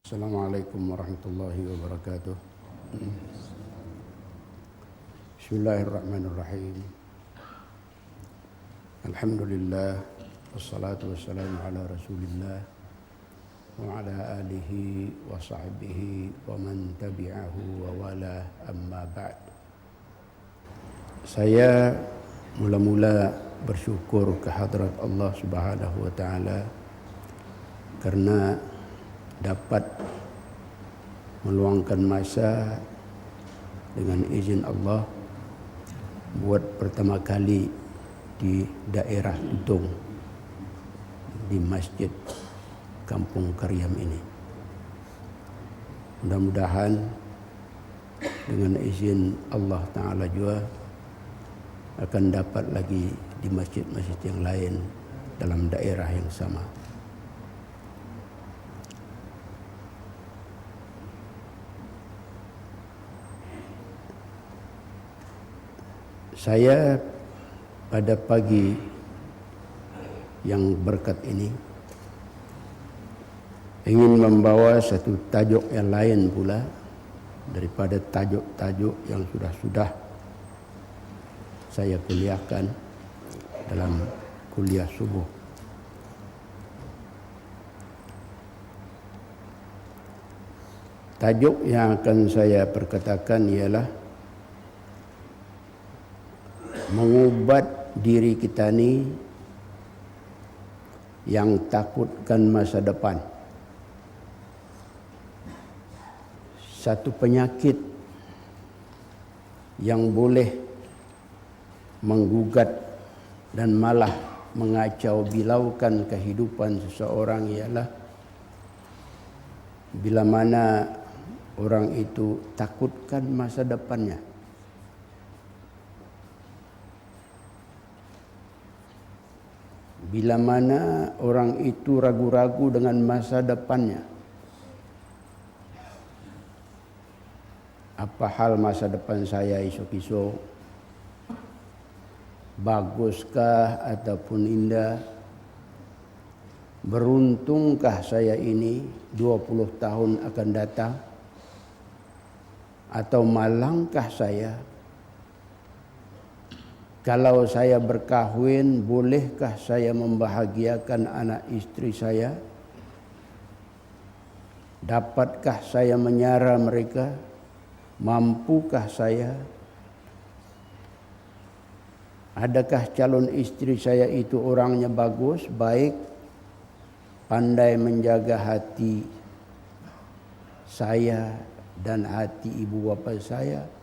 Assalamualaikum warahmatullahi wabarakatuh. Bismillahirrahmanirrahim. Alhamdulillah wassalatu wassalamu ala Rasulillah wa ala alihi wa sahbihi wa man tabi'ahu wa wala, amma ba'd. Saya mula-mula bersyukur kehadrat Allah Subhanahu wa taala karena dapat meluangkan masa dengan izin Allah buat pertama kali di daerah Tutung, di Masjid Kampung Karyam ini. Mudah-mudahan dengan izin Allah Ta'ala juga akan dapat lagi di masjid-masjid yang lain dalam daerah yang sama. Saya pada pagi yang berkat ini ingin membawa satu tajuk yang lain pula daripada tajuk-tajuk yang sudah saya kuliahkan dalam kuliah subuh. Tajuk yang akan saya perkatakan ialah mengubat diri kita ni yang takutkan masa depan. Satu penyakit yang boleh menggugat dan malah mengacau bilaukan kehidupan seseorang ialah bila mana orang itu takutkan masa depannya. Bila mana orang itu ragu-ragu dengan masa depannya. Apa hal masa depan saya esok-esok? Baguskah ataupun indah? Beruntungkah saya ini 20 tahun akan datang? Atau malangkah saya? Kalau saya berkahwin, bolehkah saya membahagiakan anak istri saya? Dapatkah saya menyara mereka? Mampukah saya? Adakah calon istri saya itu orangnya bagus, baik, pandai menjaga hati saya dan hati ibu bapa saya?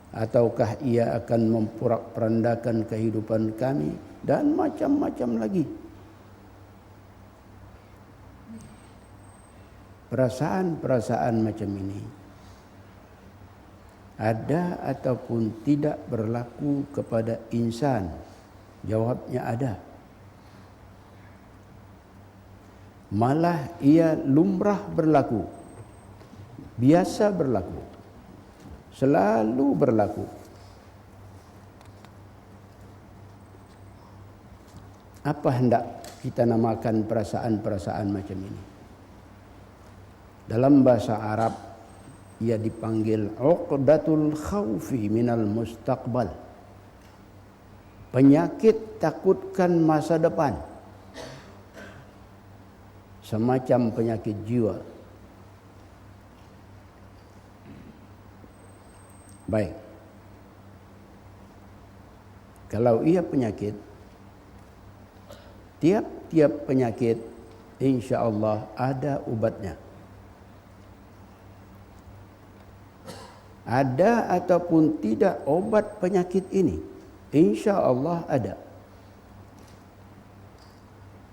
Ataukah ia akan memporak-porandakan kehidupan kami dan macam-macam lagi. Perasaan-perasaan macam ini ada ataupun tidak berlaku kepada insan? Jawabnya ada. Malah ia lumrah berlaku, biasa berlaku, selalu berlaku. Apa hendak kita namakan perasaan-perasaan macam ini? Dalam bahasa Arab ia dipanggil uqdatul khaufi minal mustaqbal. Penyakit takutkan masa depan. Semacam penyakit jiwa. Baik. Kalau ia penyakit, tiap-tiap penyakit insya-Allah ada ubatnya. Ada ataupun tidak obat penyakit ini, insya-Allah ada.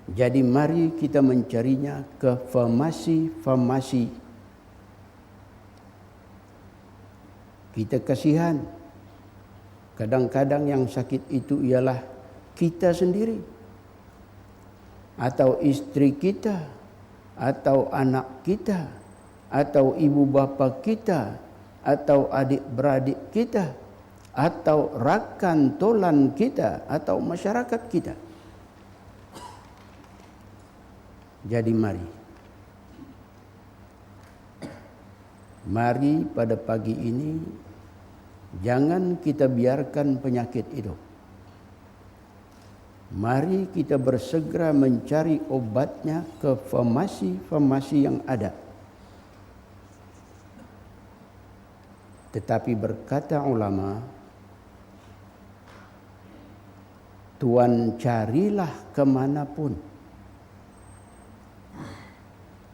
Jadi mari kita mencarinya ke farmasi-farmasi. Kita kasihan. Kadang-kadang yang sakit itu ialah kita sendiri. Atau istri kita. Atau anak kita. Atau ibu bapa kita. Atau adik-beradik kita. Atau rakan tolan kita. Atau masyarakat kita. Jadi mari Mari pada pagi ini jangan kita biarkan penyakit itu. Mari kita bersegera mencari obatnya ke farmasi-farmasi yang ada. Tetapi berkata ulama, Tuan carilah kemanapun,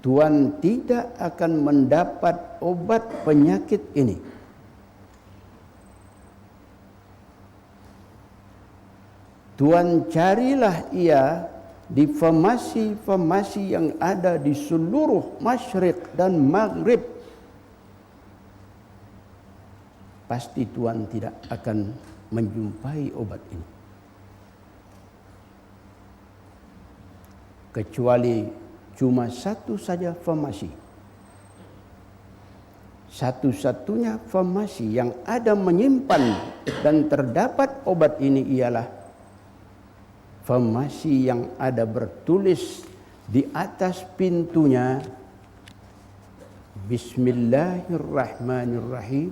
Tuan tidak akan mendapat obat penyakit ini. Tuan carilah ia di farmasi-farmasi yang ada di seluruh Masyriq dan Maghrib. Pasti Tuan tidak akan menjumpai obat ini. Kecuali cuma satu saja farmasi. Satu-satunya farmasi yang ada menyimpan dan terdapat obat ini ialah farmasi yang ada bertulis di atas pintunya, Bismillahirrahmanirrahim,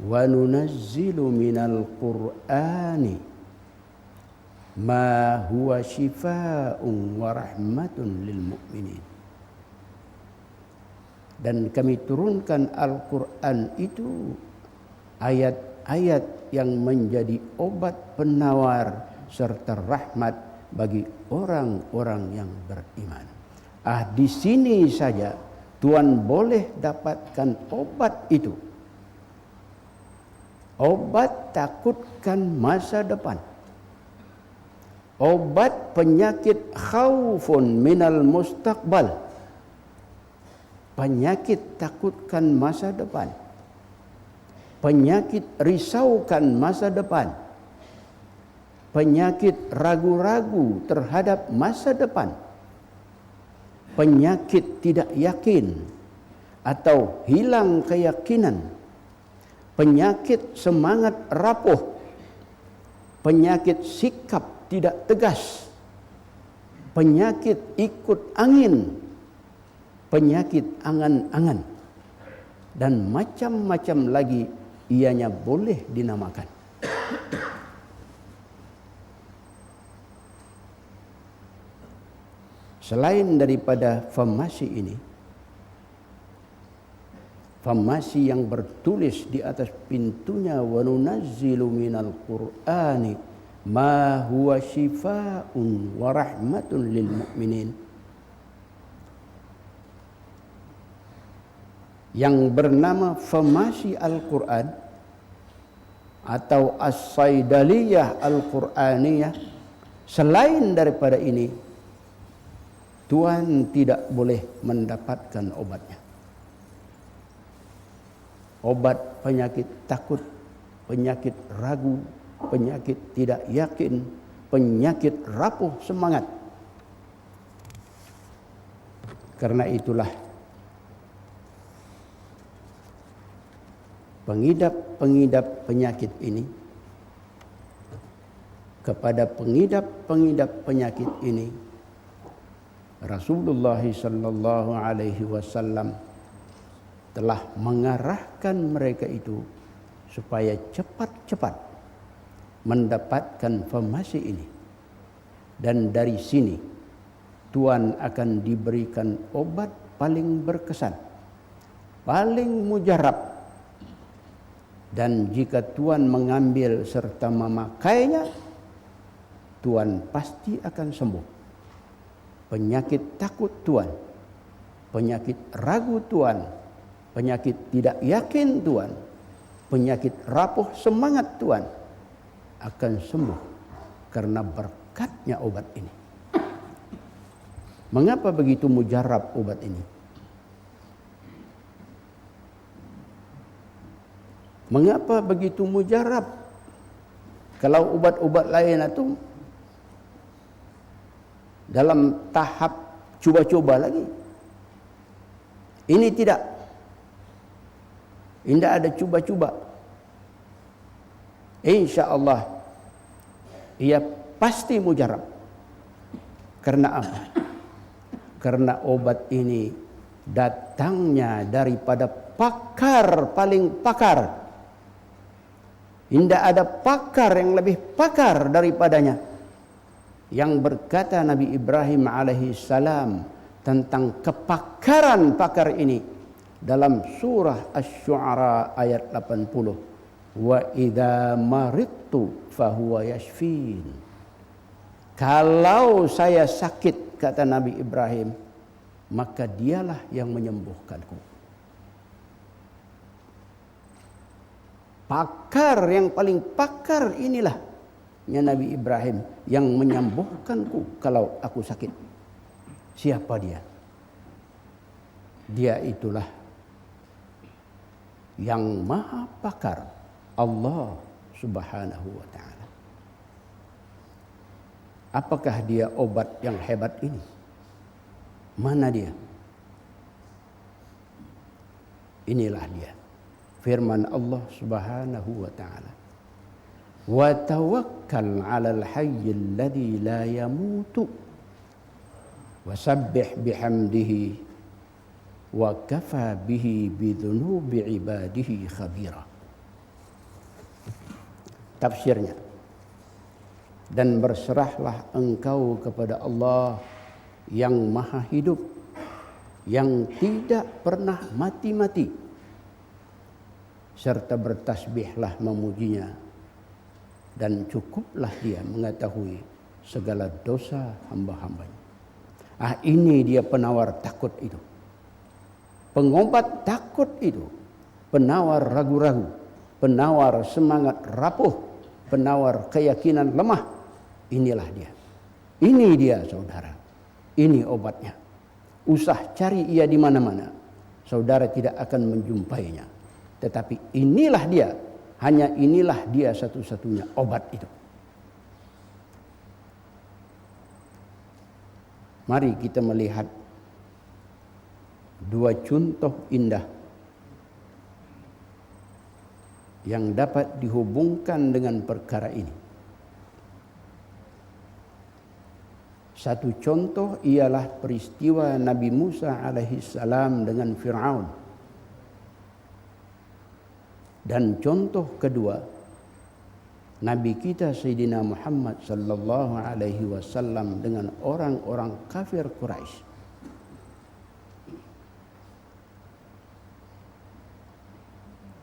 wa nunazzilu minal Qur'ani ma huwa shifaa'un wa rahmatun lil mu'minin. Dan kami turunkan Al-Quran itu ayat-ayat yang menjadi obat penawar serta rahmat bagi orang-orang yang beriman. Di sini saja Tuan boleh dapatkan obat itu. Obat takutkan masa depan. Obat penyakit khaufun minal mustaqbal. Penyakit takutkan masa depan. Penyakit risaukan masa depan. Penyakit ragu-ragu terhadap masa depan. Penyakit tidak yakin atau hilang keyakinan. Penyakit semangat rapuh. Penyakit sikap tidak tegas. Penyakit ikut angin. Penyakit angan-angan. Dan macam-macam lagi ianya boleh dinamakan. Selain daripada farmasi ini, farmasi yang bertulis di atas pintunya wa nunazzilu minal Qur'ani ma huwa shifaa'un wa rahmatun lil mu'minin, yang bernama farmasi Al-Quran atau As-Saidaliyah Al-Quraniyah. Selain daripada ini, Tuan tidak boleh mendapatkan obatnya. Obat penyakit takut, penyakit ragu, penyakit tidak yakin, penyakit rapuh semangat. Karena itulah pengidap-pengidap penyakit ini, kepada pengidap-pengidap penyakit ini, Rasulullah sallallahu alaihi wasallam telah mengarahkan mereka itu supaya cepat-cepat mendapatkan farmasi ini. Dan dari sini Tuan akan diberikan obat paling berkesan, paling mujarab. Dan jika Tuan mengambil serta memakainya, Tuan pasti akan sembuh. Penyakit takut Tuan, penyakit ragu Tuan, penyakit tidak yakin Tuan, penyakit rapuh semangat Tuan akan sembuh karena berkatnya obat ini. Mengapa begitu mujarab obat ini? Mengapa begitu mujarab? Kalau obat-obat lain itu dalam tahap cuba-cuba lagi. Ini tidak. Tidak ada cuba-cuba. InsyaAllah ia pasti mujarab. Karena apa? Karena obat ini datangnya daripada pakar paling pakar. Tidak ada pakar yang lebih pakar daripadanya. Yang berkata Nabi Ibrahim alaihi salam tentang kepakaran pakar ini dalam surah Asy-Syu'ara ayat 80. Wa idza maridtu fahuwa yashfin. Kalau saya sakit, kata Nabi Ibrahim, maka dialah yang menyembuhkanku. Pakar yang paling pakar inilah Nabi Ibrahim yang menyembuhkanku kalau aku sakit. Siapa dia? Dia itulah yang maha pakar, Allah Subhanahu wa ta'ala. Apakah dia obat yang hebat ini? Mana dia? Inilah dia. Firman Allah Subhanahu wa ta'ala. Wa tawakkal 'alal hayyil ladzi la yamutu wa sabbih bihamdihi wa kafa bihi bidzunubi ibadihi khabira. Tafsirnya. Dan berserahlah engkau kepada Allah yang maha hidup, yang tidak pernah mati-mati, serta bertasbihlah memujinya, dan cukuplah dia mengetahui segala dosa hamba-hambanya. Ini dia penawar takut itu, pengobat takut itu, penawar ragu-ragu, penawar semangat rapuh, penawar keyakinan lemah. Inilah dia. Ini dia saudara. Ini obatnya. Usah cari ia di mana-mana, saudara tidak akan menjumpainya. Tetapi inilah dia, hanya inilah dia satu-satunya obat itu. Mari kita melihat dua contoh indah yang dapat dihubungkan dengan perkara ini. Satu contoh ialah peristiwa Nabi Musa alaihissalam dengan Fir'aun. Dan contoh kedua, Nabi kita Sayyidina Muhammad sallallahu alaihi wasallam dengan orang-orang kafir Quraisy.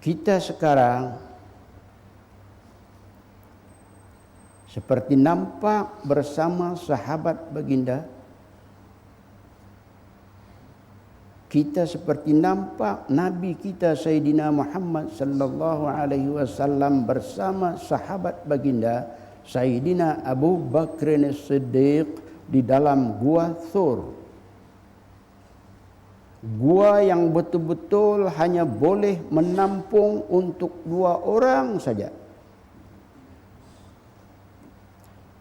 Kita sekarang seperti nampak bersama sahabat baginda, kita seperti nampak Nabi kita Sayyidina Muhammad sallallahu alaihi wasallam bersama sahabat baginda Sayyidina Abu Bakr As-Siddiq di dalam gua Thur. Gua yang betul-betul hanya boleh menampung untuk 2 orang saja.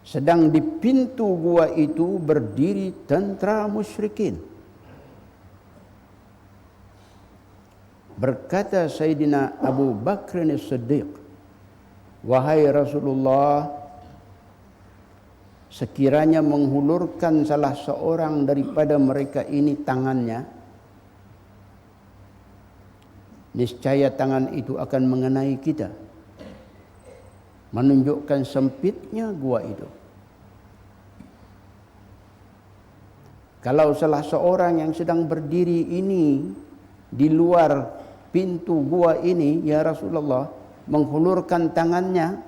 Sedang di pintu gua itu berdiri tentara musyrikin. Berkata Sayyidina Abu Bakr As-Siddiq, wahai Rasulullah, sekiranya menghulurkan salah seorang daripada mereka ini tangannya, niscaya tangan itu akan mengenai kita, menunjukkan sempitnya gua itu. Kalau salah seorang yang sedang berdiri ini di luar pintu gua ini, ya Rasulullah, menghulurkan tangannya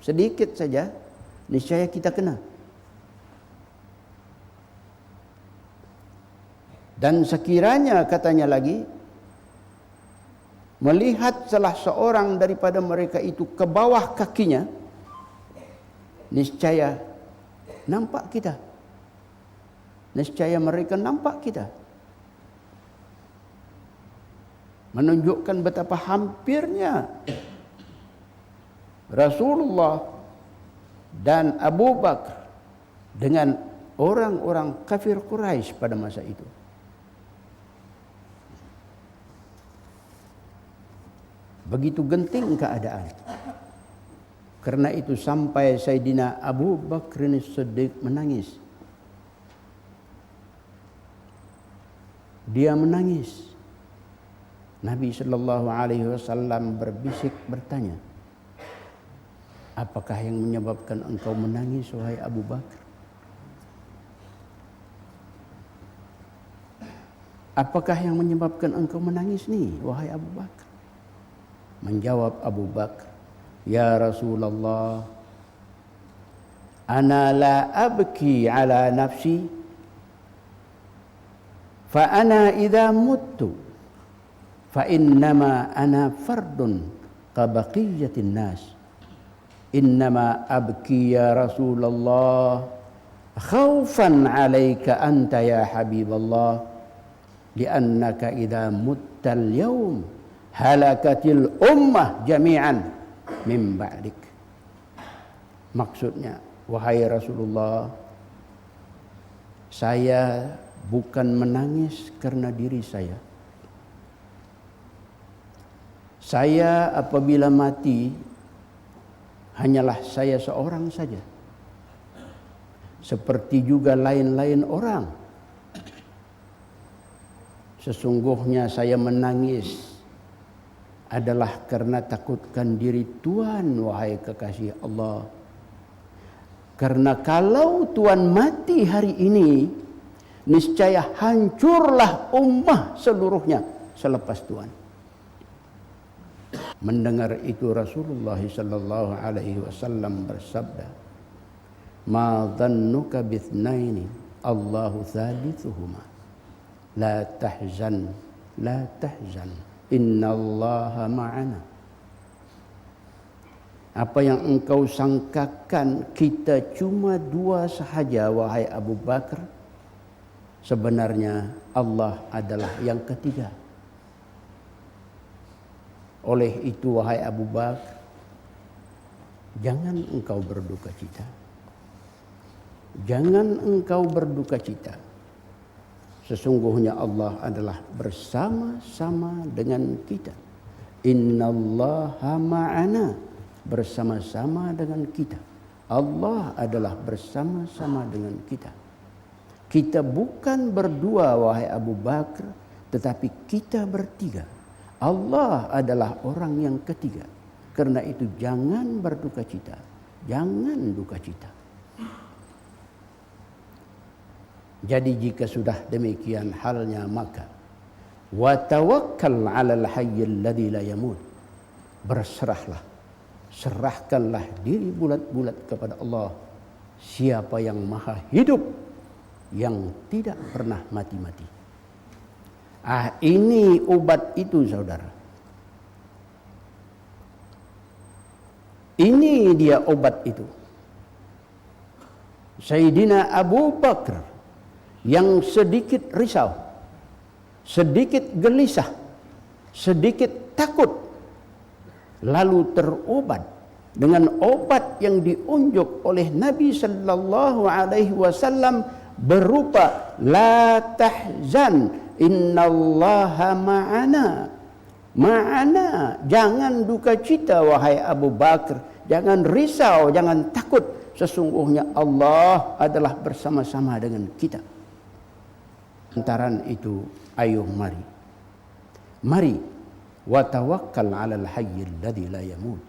sedikit saja, niscaya kita kena. Dan sekiranya, katanya lagi, melihat salah seorang daripada mereka itu ke bawah kakinya, niscaya nampak kita. Niscaya mereka nampak kita. Menunjukkan betapa hampirnya Rasulullah dan Abu Bakar dengan orang-orang kafir Quraisy pada masa itu. Begitu genting keadaan. Karena itu sampai Sayyidina Abu Bakr As-Siddiq menangis. dia menangis. Nabi sallallahu alaihi wasallam berbisik bertanya, apakah yang menyebabkan engkau menangis wahai Abu Bakar? Apakah yang menyebabkan engkau menangis nih wahai Abu Bakar? Menjawab Abu Bakar, ya Rasulullah, ana la abki ala nafsi fa ana idza muttu fa innama ana fardun ka baqiyatin nas innama abki ya Rasulullah khaufan alayka anta ya Habiballah li'annaka idza muttal yawm halakatil ummah jami'an min ba'dik. Maksudnya, wahai Rasulullah, saya bukan menangis karena diri saya. Saya apabila mati hanyalah saya seorang saja. Seperti juga lain-lain orang. Sesungguhnya saya menangis adalah karena takutkan diri Tuhan, wahai kekasih Allah. Karena kalau Tuhan mati hari ini, niscaya hancurlah ummah seluruhnya selepas Tuhan. Mendengar itu Rasulullah sallallahu alaihi wasallam bersabda, "Ma dhannuka bithnaini Allahu thalithuhuma. La tahzan, la tahzan. Innallaha ma'ana." Apa yang engkau sangkakan kita cuma dua sahaja wahai Abu Bakar? Sebenarnya Allah adalah yang ketiga. Oleh itu wahai Abu Bakar, jangan engkau berduka cita. Jangan engkau berduka cita. Sesungguhnya Allah adalah bersama-sama dengan kita. Innallaha ma'ana, bersama-sama dengan kita. Allah adalah bersama-sama dengan kita. Kita bukan berdua wahai Abu Bakar, tetapi kita bertiga. Allah adalah orang yang ketiga. Karena itu jangan berduka cita. Jangan duka cita. Jadi jika sudah demikian halnya, maka wa tawakkal 'alal hayyil ladzi la yamut. Berserahlah, serahkanlah diri bulat-bulat kepada Allah, siapa yang maha hidup, yang tidak pernah mati-mati. Ini obat itu, saudara. Ini dia obat itu. Sayyidina Abu Bakar yang sedikit risau, sedikit gelisah, sedikit takut, lalu terobat dengan obat yang diunjuk oleh Nabi sallallahu alaihi wasallam berupa la tahzan innallaha ma'ana. Ma'ana, jangan duka cita wahai Abu Bakar, jangan risau, jangan takut, sesungguhnya Allah adalah bersama-sama dengan kita. Lantaran itu, ayo mari wa tawakkal 'alal hayyil ladzi la yamut.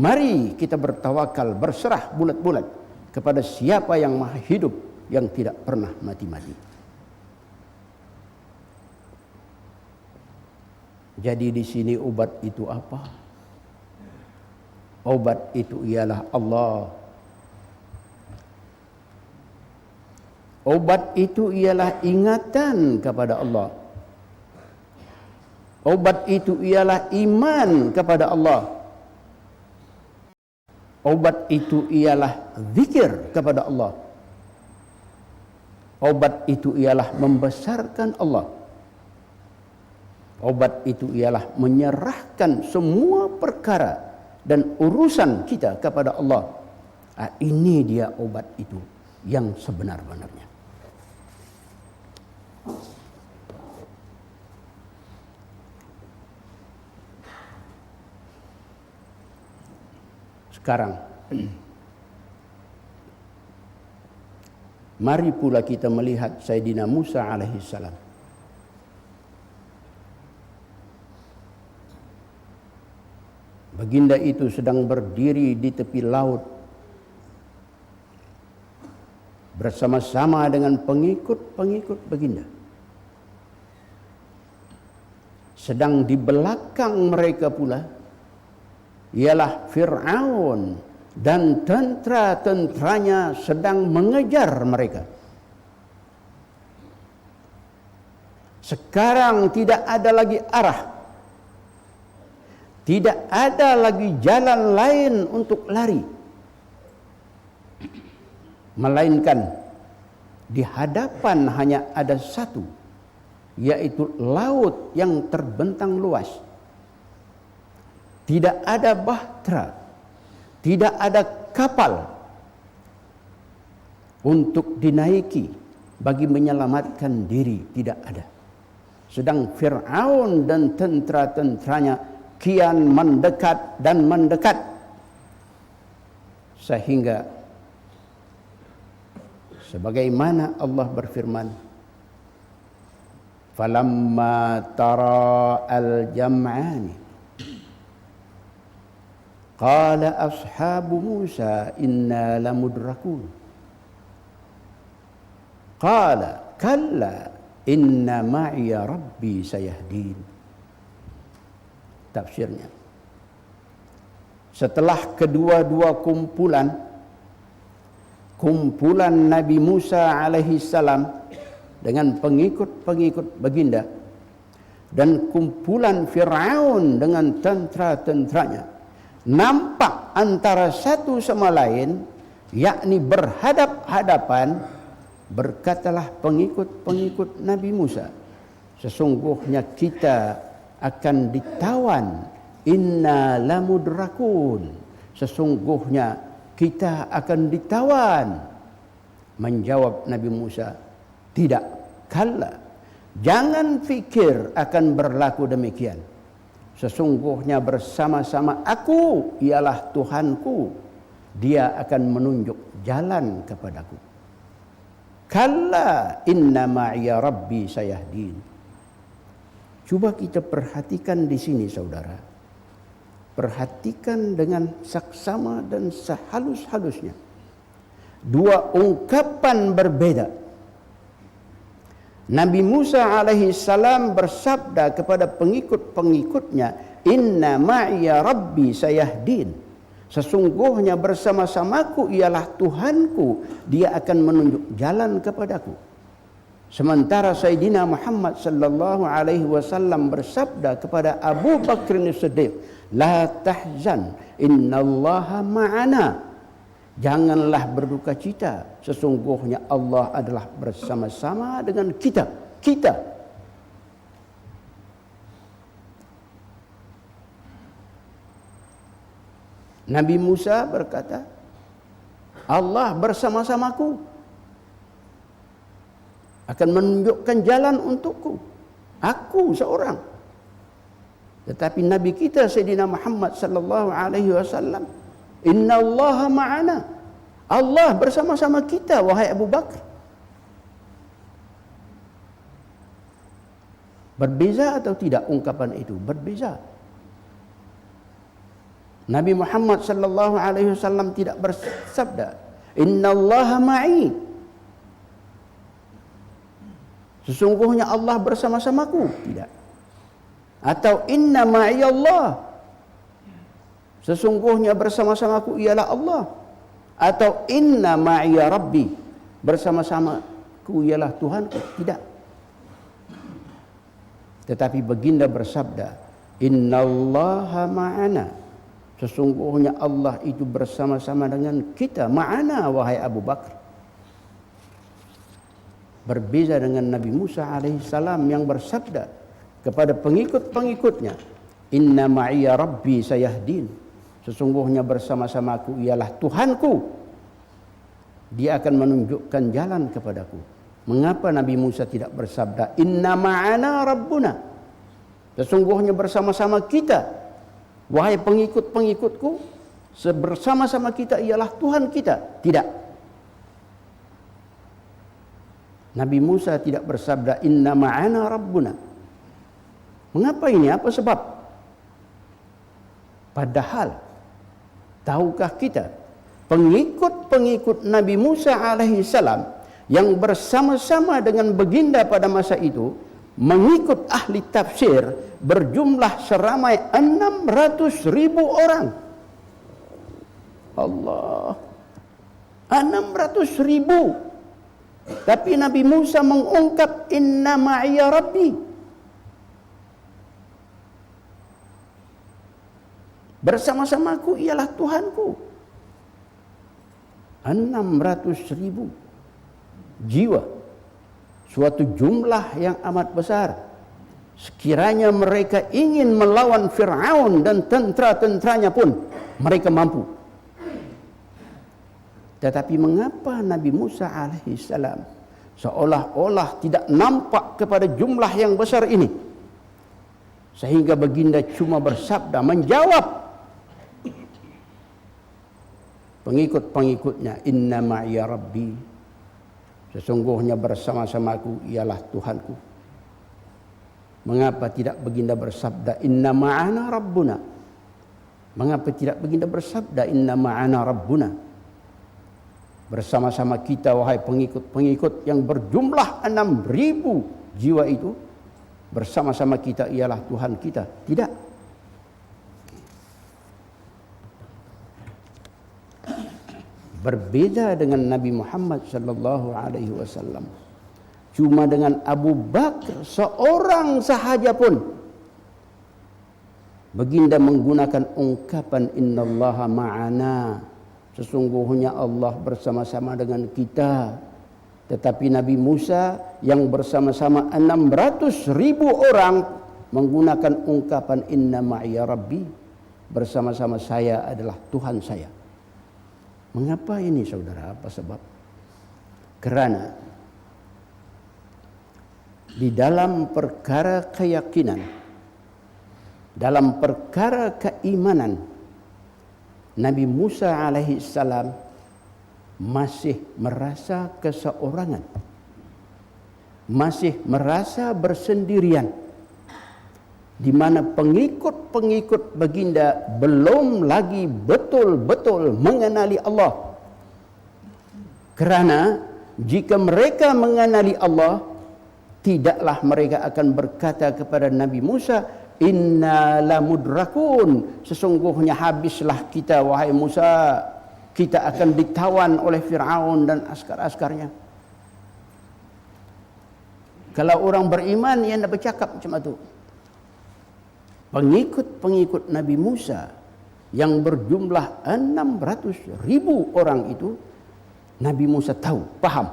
Mari kita bertawakal, berserah bulat-bulat kepada siapa yang maha hidup, yang tidak pernah mati-mati. Jadi di sini obat itu apa? Obat itu ialah Allah. Obat itu ialah ingatan kepada Allah. Obat itu ialah iman kepada Allah. Obat itu ialah zikir kepada Allah. Obat itu ialah membesarkan Allah. Obat itu ialah menyerahkan semua perkara dan urusan kita kepada Allah. Ini dia obat itu yang sebenar-benarnya. Sekarang, mari pula kita melihat Sayyidina Musa alaihissalam. Baginda itu sedang berdiri di tepi laut bersama-sama dengan pengikut-pengikut baginda. Sedang di belakang mereka pula ialah Fir'aun dan tentara-tentaranya sedang mengejar mereka. Sekarang tidak ada lagi arah, tidak ada lagi jalan lain untuk lari, melainkan di hadapan hanya ada satu, yaitu laut yang terbentang luas. Tidak ada bahtera, tidak ada kapal untuk dinaiki bagi menyelamatkan diri, tidak ada. Sedang Fir'aun dan tentara-tentaranya kian mendekat dan mendekat, sehingga sebagaimana Allah berfirman, falamma tara al-jam'ani qala ashabu Musa inna lamudrakun qala kalla inna ma'iya rabbi sayahdin. Tafsirnya, setelah kedua-dua kumpulan Nabi Musa alaihi salam dengan pengikut-pengikut baginda dan kumpulan Fir'aun dengan tentara-tentaranya nampak antara satu sama lain, yakni berhadap-hadapan, berkatalah pengikut-pengikut Nabi Musa, sesungguhnya kita akan ditawan, inna lamudrakun, sesungguhnya kita akan ditawan. Menjawab Nabi Musa, tidak, kalla, jangan fikir akan berlaku demikian. Sesungguhnya bersama-sama aku ialah Tuhanku, dia akan menunjuk jalan kepadaku. Kalla inna ma'iya rabbi sayahdin. Coba kita perhatikan di sini saudara. Perhatikan dengan saksama dan sehalus-halusnya. Dua ungkapan berbeda. Nabi Musa alaihi salam bersabda kepada pengikut-pengikutnya, inna ma'iya rabbi sayahdin. Sesungguhnya bersama-samaku ialah Tuhanku, dia akan menunjuk jalan kepadaku. Sementara Sayyidina Muhammad sallallahu alaihi wasallam bersabda kepada Abu Bakr As-Siddiq, la tahzan innallaha ma'ana. Janganlah berduka cita, sesungguhnya Allah adalah bersama-sama dengan kita. Nabi Musa berkata, Allah bersama-samaku, akan menunjukkan jalan untukku, aku seorang. Tetapi Nabi kita Sayyidina Muhammad sallallahu alaihi wasallam, innallaha ma'ana, Allah bersama-sama kita wahai Abu Bakar. Berbeza atau tidak ungkapan itu? Berbeza. Nabi Muhammad sallallahu alaihi wasallam tidak bersabda, innallaha ma'i, sesungguhnya Allah bersama-samaku, tidak. Atau inna ma'iyallah, sesungguhnya bersama-samaku ialah Allah. Atau inna ma'iya rabbi, bersama-samaku ialah Tuhanku, tidak. Tetapi baginda bersabda, innallaha ma'ana, sesungguhnya Allah itu bersama-sama dengan kita. Ma'ana wahai Abu Bakar. Berbeza dengan Nabi Musa alaihissalam yang bersabda kepada pengikut-pengikutnya, inna ma'iya rabbi sayahdin, sesungguhnya bersama-samaku ialah Tuhanku, dia akan menunjukkan jalan kepadaku. Mengapa Nabi Musa tidak bersabda inna ma'ana rabbuna, sesungguhnya bersama-sama kita wahai pengikut-pengikutku, bersama-sama kita ialah Tuhan kita? Tidak. Nabi Musa tidak bersabda inna ma'ana rabbuna. Mengapa ini? Apa sebab? Padahal tahukah kita pengikut-pengikut Nabi Musa alaihi salam yang bersama-sama dengan baginda pada masa itu mengikut ahli tafsir berjumlah seramai 600.000 orang. Allah, 600.000. Tapi Nabi Musa mengungkap inna ma'iya rabbi. Bersama-samaku ialah Tuhanku. 600.000 jiwa. Suatu jumlah yang amat besar. Sekiranya mereka ingin melawan Fir'aun dan tentara-tentaranya pun mereka mampu. Tetapi mengapa Nabi Musa alaihi salam seolah-olah tidak nampak kepada jumlah yang besar ini? Sehingga baginda cuma bersabda menjawab pengikut-pengikutnya, inna ma'iya rabbi, sesungguhnya bersama-samaku ialah Tuhanku. Mengapa tidak baginda bersabda inna ma'ana rabbuna? Mengapa tidak baginda bersabda inna ma'ana rabbuna? Bersama-sama kita wahai pengikut-pengikut yang berjumlah 6.000 jiwa itu, bersama-sama kita ialah Tuhan kita. Tidak. Berbeda dengan Nabi Muhammad sallallahu alaihi wasallam. Cuma dengan Abu Bakar seorang sahaja pun baginda menggunakan ungkapan innallaha ma'ana, sesungguhnya Allah bersama-sama dengan kita. Tetapi Nabi Musa yang bersama-sama 600.000 orang menggunakan ungkapan inna ma'iya rabbi, bersama-sama saya adalah Tuhan saya. Mengapa ini saudara? Apa sebab? Kerana di dalam perkara keyakinan, dalam perkara keimanan, Nabi Musa alaihi salam masih merasa keseorangan, masih merasa bersendirian, di mana pengikut-pengikut baginda belum lagi betul-betul mengenali Allah. Kerana jika mereka mengenali Allah, tidaklah mereka akan berkata kepada Nabi Musa, inna lamudrakun, sesungguhnya habislah kita wahai Musa, kita akan ditawan oleh Fir'aun dan askar-askarnya. Kalau orang beriman, ia nak bercakap macam itu. Pengikut-pengikut Nabi Musa yang berjumlah 600.000 orang itu, Nabi Musa tahu, paham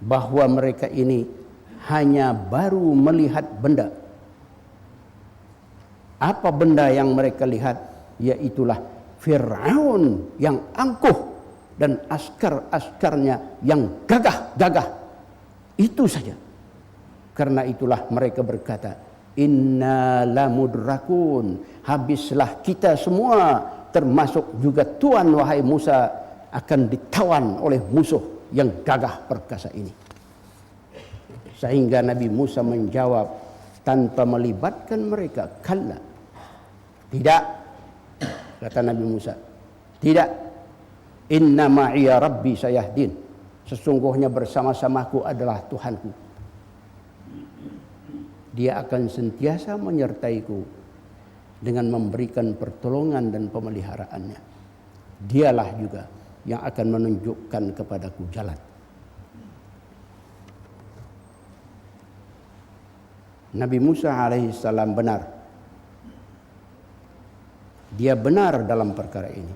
bahawa mereka ini hanya baru melihat benda. Apa benda yang mereka lihat? Iaitulah Fir'aun yang angkuh dan askar-askarnya yang gagah-gagah. Itu saja. Karena itulah mereka berkata, inna lamudrakun, habislah kita semua, termasuk juga Tuhan wahai Musa, akan ditawan oleh musuh yang gagah perkasa ini. Sehingga Nabi Musa menjawab tanpa melibatkan mereka, kalla, tidak, kata Nabi Musa, tidak, inna ma'iya rabbi sayahdin, sesungguhnya bersama-samaku adalah Tuhanku. Dia akan sentiasa menyertaiku dengan memberikan pertolongan dan pemeliharaannya. Dialah juga yang akan menunjukkan kepadaku jalan. Nabi Musa alaihissalam benar. Dia benar dalam perkara ini.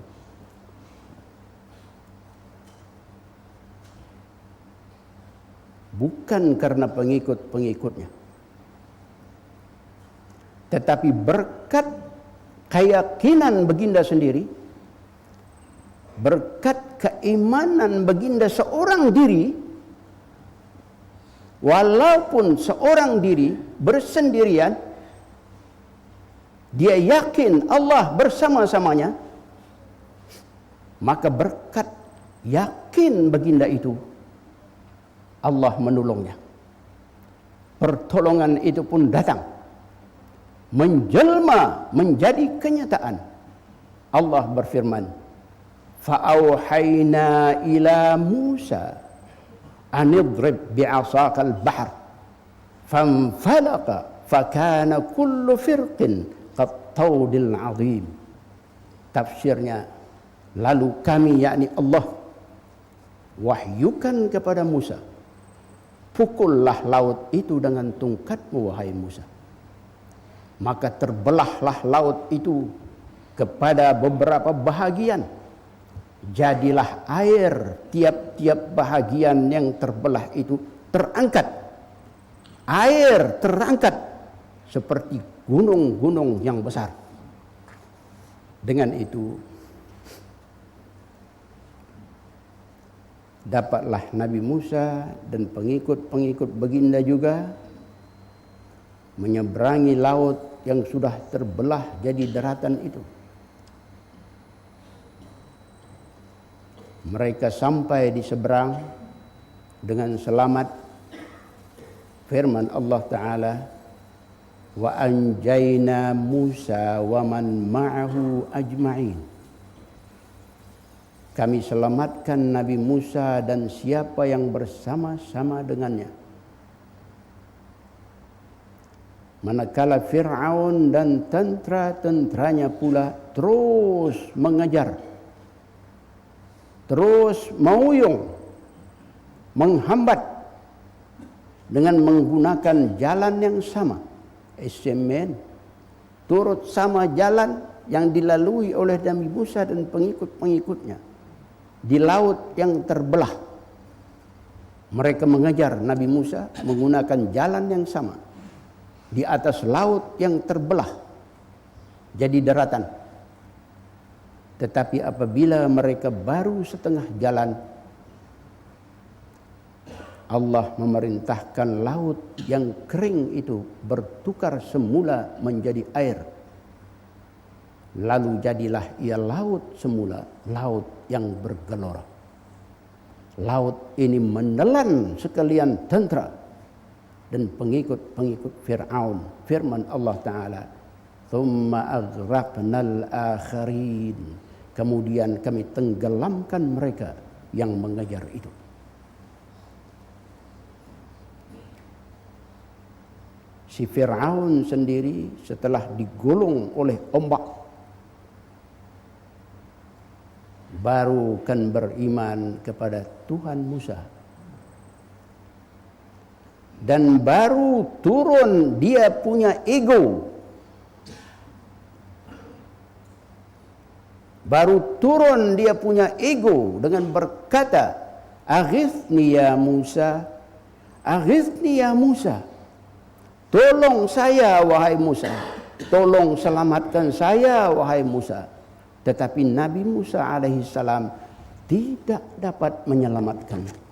Bukan karena pengikut-pengikutnya, tetapi berkat keyakinan baginda sendiri, berkat keimanan baginda seorang diri, walaupun seorang diri bersendirian, dia yakin Allah bersama-samanya, maka berkat yakin baginda itu Allah menolongnya. Pertolongan itu pun datang menjelma menjadi kenyataan. Allah berfirman, fa'auhayna ila Musa anidrib bi'asaqal bahr fanfalaqa fakana kullu firqin qattawdil azim. Tafsirnya, lalu kami, yakni Allah, wahyukan kepada Musa, pukullah laut itu dengan tongkatmu wahai Musa. Maka terbelahlah laut itu kepada beberapa bahagian. Jadilah air tiap-tiap bahagian yang terbelah itu terangkat. Air terangkat seperti gunung-gunung yang besar. Dengan itu dapatlah Nabi Musa dan pengikut-pengikut baginda juga menyeberangi laut yang sudah terbelah jadi daratan itu. Mereka sampai di seberang dengan selamat. Firman Allah Ta'ala, wa anjayna Musa wa man ma'ahu ajma'in. Kami selamatkan Nabi Musa dan siapa yang bersama-sama dengannya. Manakala Fir'aun dan tentera-tenteranya pula terus mengejar, terus menguyung, menghambat dengan menggunakan jalan yang sama. Semen turut sama jalan yang dilalui oleh Nabi Musa dan pengikut-pengikutnya di laut yang terbelah. Mereka mengejar Nabi Musa menggunakan jalan yang sama di atas laut yang terbelah jadi daratan. Tetapi apabila mereka baru setengah jalan, Allah memerintahkan laut yang kering itu bertukar semula menjadi air. Lalu jadilah ia laut semula, laut yang bergelora. Laut ini menelan sekalian tentera dan pengikut-pengikut Fir'aun. Firman Allah Ta'ala, thumma aghraqnal akharin. Kemudian kami tenggelamkan mereka yang mengejar itu. Si Fir'aun sendiri setelah digulung oleh ombak baru kan beriman kepada Tuhan Musa. Dan baru turun dia punya ego. Baru turun dia punya ego dengan berkata, aghithni ya Musa, aghithni ya Musa. Tolong saya wahai Musa, tolong selamatkan saya wahai Musa. Tetapi Nabi Musa alaihissalam tidak dapat menyelamatkannya.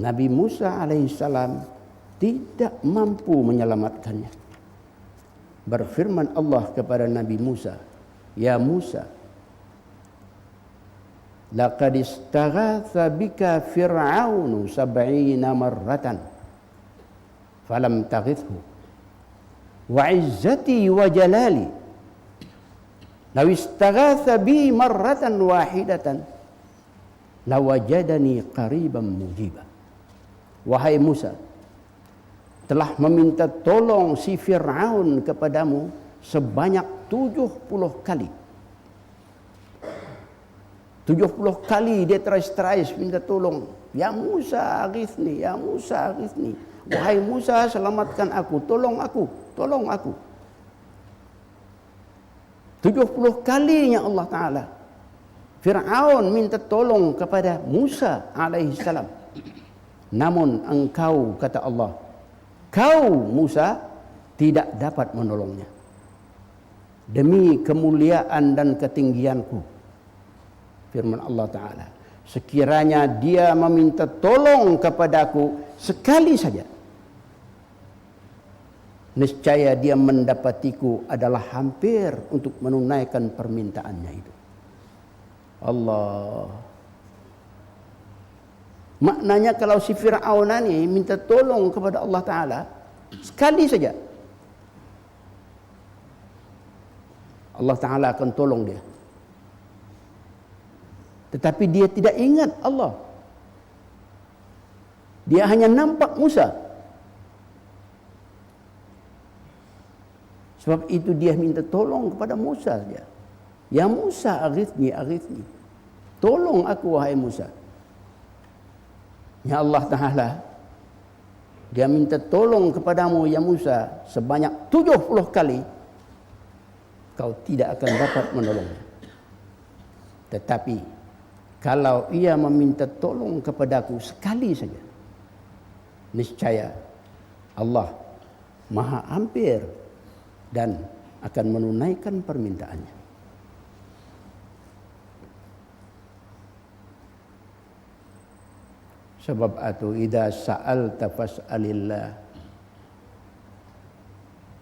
Nabi Musa alaihissalam tidak mampu menyelamatkannya. Berfirman Allah kepada Nabi Musa, ya Musa, laqad istaghatha bika Fir'aunu 70 marratan falam taghithhu wa 'izzati wa jalali law istaghatha bi marratan wahidatan lawajadani qariban mujiba. Wahai Musa, telah meminta tolong si Fir'aun kepadamu sebanyak 70 kali. 70 kali dia terais-terais minta tolong. Ya Musa aghithni, ya Musa aghithni. Wahai Musa, selamatkan aku, tolong aku, tolong aku. 70 kalinya Allah Ta'ala Fir'aun minta tolong kepada Musa alaihissalam. Namun engkau, kata Allah, kau Musa tidak dapat menolongnya. Demi kemuliaan dan ketinggianku, firman Allah Ta'ala, sekiranya dia meminta tolong kepadaku sekali saja, niscaya dia mendapatiku adalah hampir untuk menunaikan permintaannya itu. Allah. Maknanya kalau si Fir'aun ni minta tolong kepada Allah Ta'ala sekali saja, Allah Ta'ala akan tolong dia. Tetapi dia tidak ingat Allah. Dia hanya nampak Musa. Sebab itu dia minta tolong kepada Musa saja. Ya Musa, aghithni, aghithni. Tolong aku wahai Musa. Ya Allah Ta'ala, dia minta tolong kepadamu ya Musa sebanyak 70 kali, kau tidak akan dapat menolongnya. Tetapi kalau ia meminta tolong kepadaku sekali saja, niscaya Allah Maha hampir dan akan menunaikan permintaannya. Sebab itu idza sa'alta fas'alillah.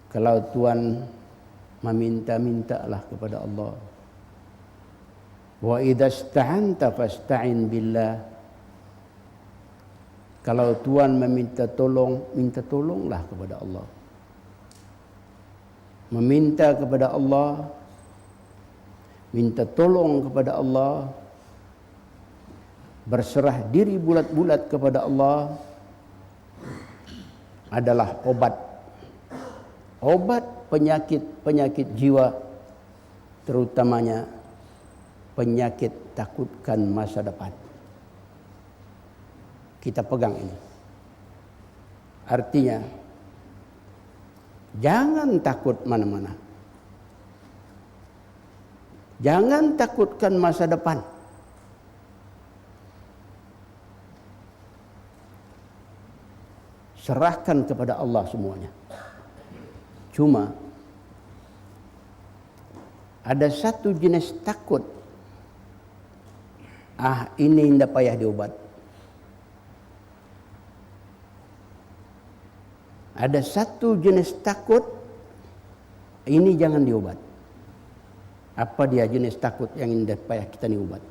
Kalau Tuhan meminta-mintalah kepada Allah. Wa idza ista'anta fasta'in billah. Kalau Tuhan meminta tolong, minta tolonglah kepada Allah. Meminta kepada Allah, minta tolong kepada Allah, berserah diri bulat-bulat kepada Allah adalah obat penyakit jiwa, terutamanya penyakit takutkan masa depan. Kita pegang ini. Artinya jangan takut mana-mana. Jangan takutkan masa depan. Serahkan kepada Allah semuanya. Cuma ada satu jenis takut. Ini tidak payah diobat. Ada satu jenis takut, ini jangan diobat. Apa dia jenis takut yang tidak payah kita diobat?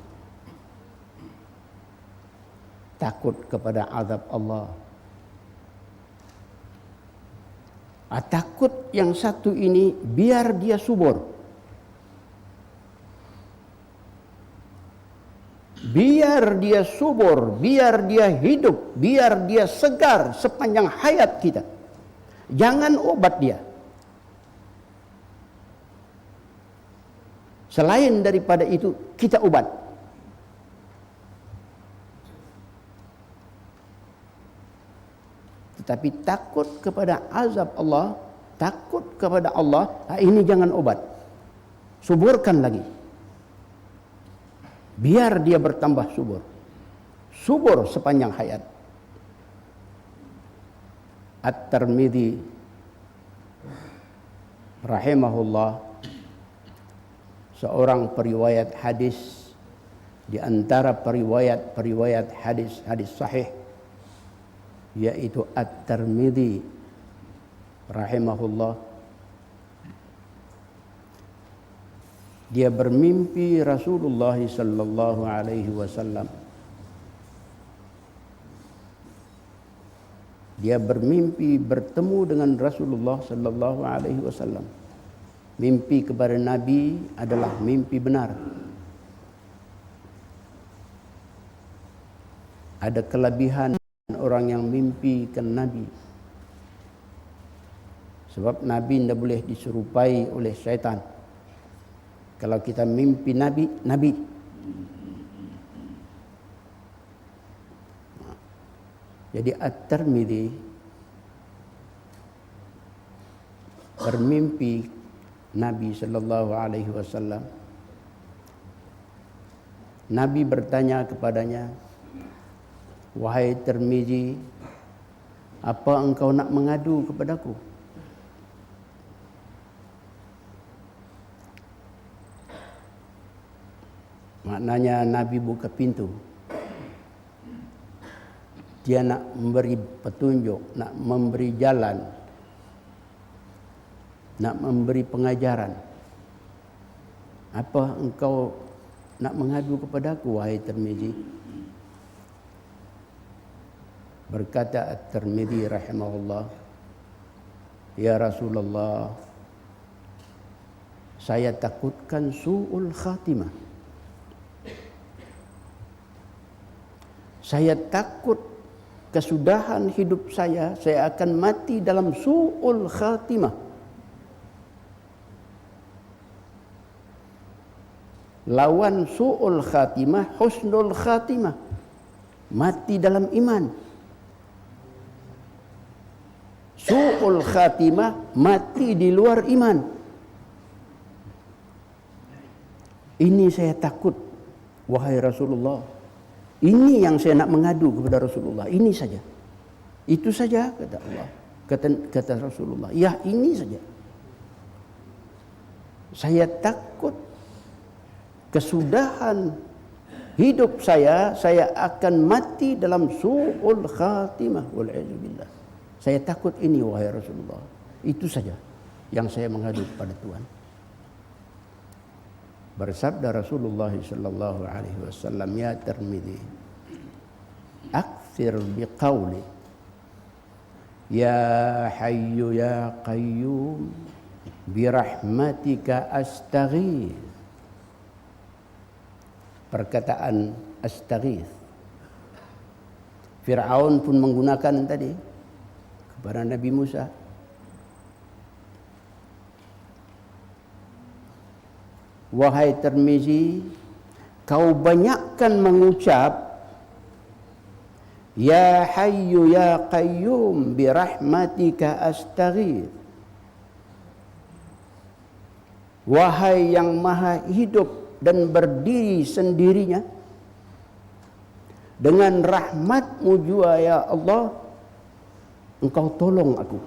Takut kepada azab Allah. Takut yang satu ini biar dia subur, biar dia subur, biar dia hidup, biar dia segar sepanjang hayat kita. Jangan obat dia. Selain daripada itu, kita obat. Tetapi takut kepada azab Allah, takut kepada Allah, ini jangan obat. Suburkan lagi. Biar dia bertambah subur. Subur sepanjang hayat. At-Tirmidzi rahimahullah, seorang periwayat hadis di antara periwayat hadis sahih, yaitu At-Tirmidzi rahimahullah. Dia bermimpi Rasulullah sallallahu alaihi wasallam. Dia bermimpi bertemu dengan Rasulullah sallallahu alaihi wasallam. Mimpi kepada Nabi adalah mimpi benar. Ada kelebihan orang yang mimpikan Nabi. Sebab Nabi tidak boleh diserupai oleh syaitan. Kalau kita mimpi Nabi. Jadi At-Tirmidzi bermimpi Nabi sallallahu alaihi wasallam. Nabi bertanya kepadanya, "Wahai Tirmidzi, apa engkau nak mengadu kepadaku?" Maknanya Nabi buka pintu. Dia nak memberi petunjuk, nak memberi jalan, nak memberi pengajaran. Apa engkau nak mengadu kepadaku, wahai Tirmidzi? Berkata At-Tirmidzi rahimahullah, ya Rasulullah, saya takutkan su'ul khatimah. Saya takut kesudahan hidup saya akan mati dalam su'ul khatimah. Lawan su'ul khatimah, husnul khatimah. Mati dalam iman. Su'ul khatimah, mati di luar iman. Ini saya takut, wahai Rasulullah. Ini yang saya nak mengadu kepada Rasulullah. Ini saja. Itu saja, kata Allah. Kata Rasulullah. Ya, ini saja. Saya takut kesudahan hidup saya akan mati dalam su'ul khatimah. Wal'azubillah. Saya takut ini, wahai Rasulullah. Itu saja yang saya mengadu kepada Tuhan. Bersabda Rasulullah sallallahu alaihi wasallam, ya Tirmidzi, akthir biqauli ya hayyu ya qayyum birahmatika astaghith. Perkataan astaghith, Fir'aun pun menggunakan tadi kepada Nabi Musa. Wahai Tirmizi, kau banyakkan mengucap ya hayyu ya qayyum birahmatika astaghith. Wahai yang maha hidup dan berdiri sendirinya, dengan rahmatmu jua ya Allah, engkau tolong aku.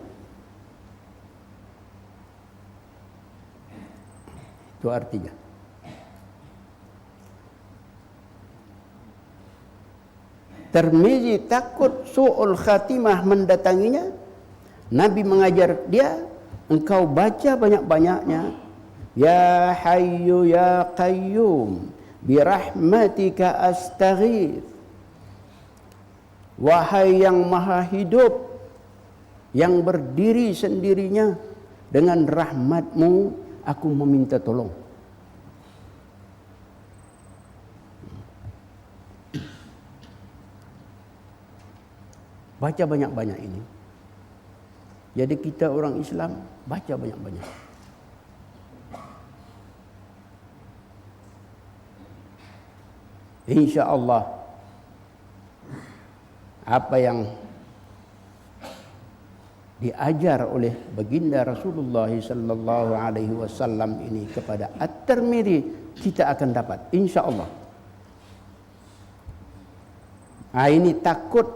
Itu artinya. Tirmizi takut su'ul khatimah mendatanginya. Nabi mengajar dia, engkau baca banyak-banyaknya ya hayyu ya qayyum birahmatika astaghith. Wahai yang maha hidup, yang berdiri sendirinya, dengan rahmatmu aku meminta tolong. Baca banyak-banyak ini. Jadi kita orang Islam baca banyak-banyak. Insya Allah apa yang diajar oleh baginda Rasulullah sallallahu alaihi wasallam ini kepada At-Tirmidzi kita akan dapat, insya Allah. Ini takut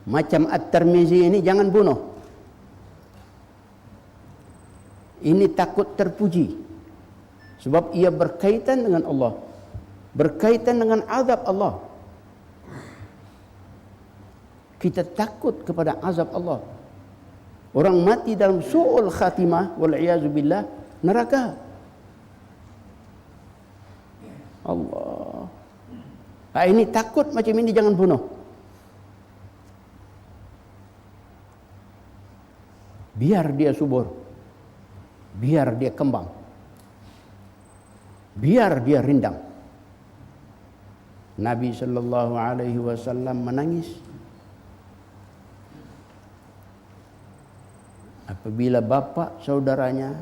macam At-Tirmidzi ini jangan bunuh. Ini takut terpuji sebab ia berkaitan dengan Allah, berkaitan dengan azab Allah. Kita takut kepada azab Allah. Orang mati dalam su'ul khatimah, wal'iyazubillah, neraka. Allah. Ini takut macam ini jangan bunuh. Biar dia subur. Biar dia kembang. Biar dia rindang. Nabi sallallahu alaihi wasallam menangis apabila bapa saudaranya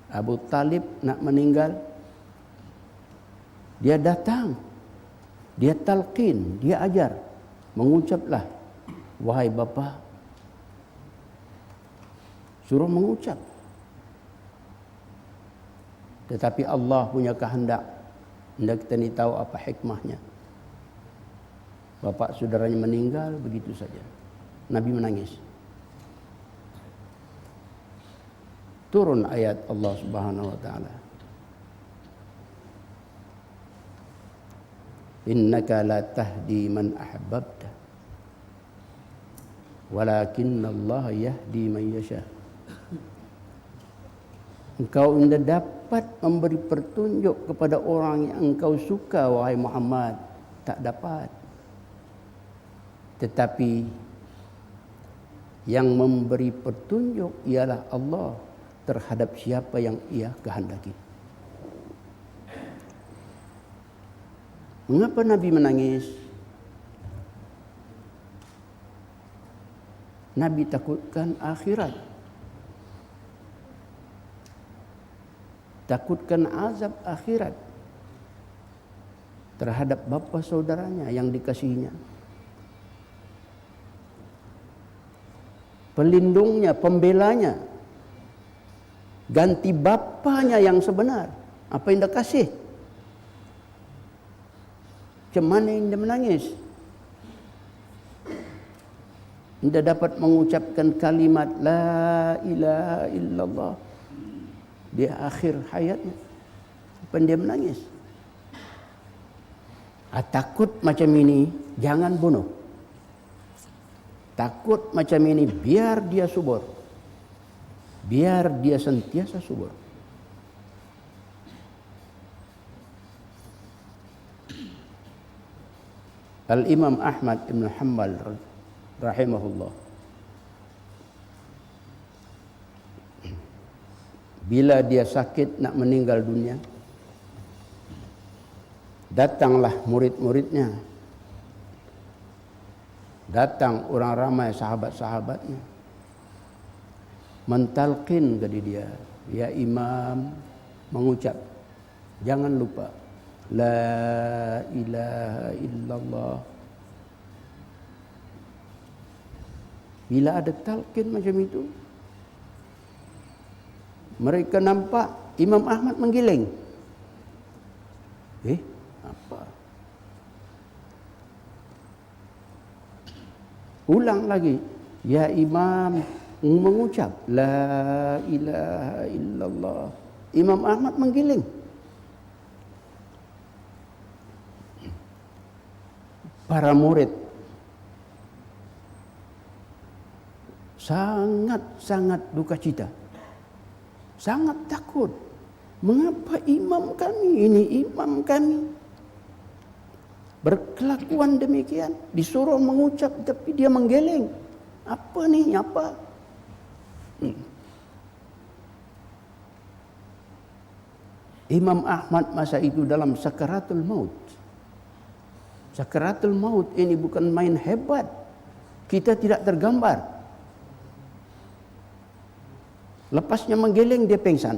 Abu Talib nak meninggal. Dia datang, dia talqin, dia ajar, mengucaplah, wahai bapa, suruh mengucap. Tetapi Allah punya kehendak, hendak kita ni tahu apa hikmahnya. Bapa saudaranya meninggal begitu saja. Nabi menangis. Turun ayat Allah Subhanahu wa taala. Innaka la tahdi man ahbabta walakinna Allah yahdi man yasha. Engkau tidak dapat memberi petunjuk kepada orang yang engkau suka, wahai Muhammad. Tak dapat. Tetapi yang memberi petunjuk ialah Allah terhadap siapa yang Ia kehendaki. Mengapa Nabi menangis? Nabi takutkan akhirat. Takutkan azab akhirat terhadap bapa saudaranya yang dikasihinya. Pelindungnya, pembelanya, ganti bapanya yang sebenar. Apa yang dia kasih? Macam mana yang dia menangis? Dia dapat mengucapkan kalimat La ilaha illallah di akhir hayatnya. Apa yang dia menangis? Takut macam ini, jangan bunuh. Takut macam ini, biar dia subur. Biar dia sentiasa subur. Al-Imam Ahmad ibn Hanbal rahimahullah, bila dia sakit nak meninggal dunia, datanglah murid-muridnya, datang orang ramai sahabat-sahabatnya, mentalqin kepada dia, ya Imam, mengucap, jangan lupa La ilaha illallah. Bila ada talqin macam itu, mereka nampak Imam Ahmad menggiling. Apa? Ulang lagi, ya Imam, mengucap La ilaha illallah. Imam Ahmad menggiling. Para murid sangat-sangat duka cita, sangat takut. Mengapa imam kami, ini imam kami, berkelakuan demikian? Disuruh mengucap tapi dia menggeleng. Apa nih? Apa? Imam Ahmad masa itu dalam sakaratul maut. Sakaratul maut ini bukan main hebat. Kita tidak tergambar. Lepasnya menggeleng, dia pingsan.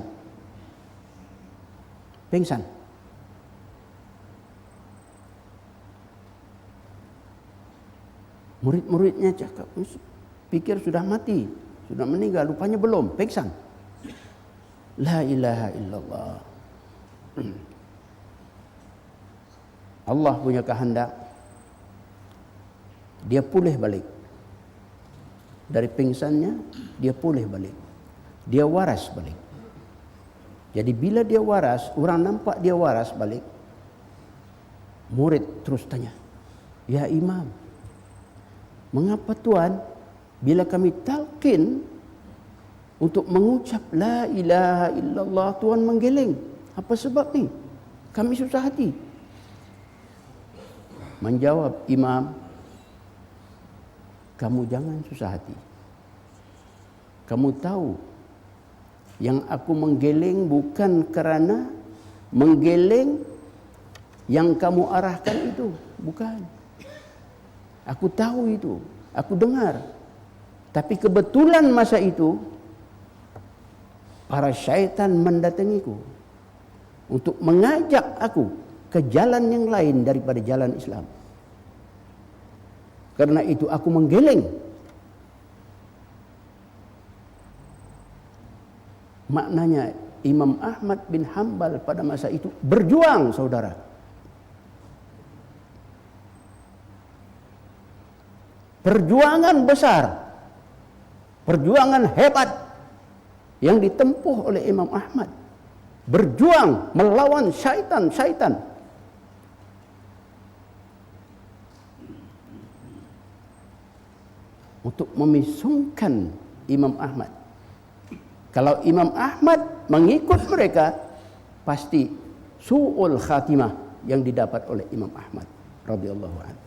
Pingsan. Murid-muridnya cakap, pikir sudah mati, sudah meninggal, rupanya belum, pingsan. La ilaha illallah. Allah punya kehendak, dia pulih balik. Dari pingsannya, dia pulih balik. Dia waras balik. Jadi bila dia waras, orang nampak dia waras balik, murid terus tanya, ya Imam, mengapa Tuan bila kami talqin untuk mengucap La ilaha illallah, Tuan menggeleng? Apa sebab ni? Kami susah hati. Menjawab Imam, kamu jangan susah hati. Kamu tahu yang aku menggeleng bukan kerana menggeleng yang kamu arahkan itu, bukan. Aku tahu itu, aku dengar. Tapi kebetulan masa itu para syaitan mendatangiku untuk mengajak aku ke jalan yang lain daripada jalan Islam. Karena itu aku menggeleng. Maknanya Imam Ahmad bin Hanbal pada masa itu berjuang, saudara. Perjuangan besar, perjuangan hebat yang ditempuh oleh Imam Ahmad. Berjuang melawan syaitan-syaitan. Untuk memisungkan Imam Ahmad. Kalau Imam Ahmad mengikut mereka, pasti su'ul khatimah yang didapat oleh Imam Ahmad radhiyallahu anhu.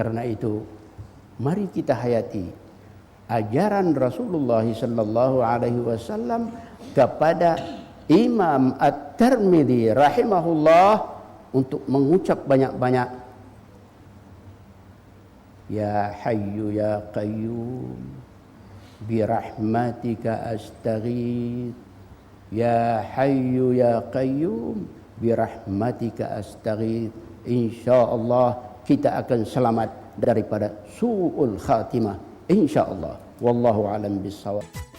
Karena itu mari kita hayati ajaran Rasulullah sallallahu alaihi wasallam kepada Imam At-Tirmidzi rahimahullah untuk mengucap banyak-banyak Ya Hayyu Ya Qayyum birahmatika astaghits Ya Hayyu Ya Qayyum birahmatika astaghits. Insyaallah kita akan selamat daripada su'ul khatimah insyaallah. Wallahu alam bissawab.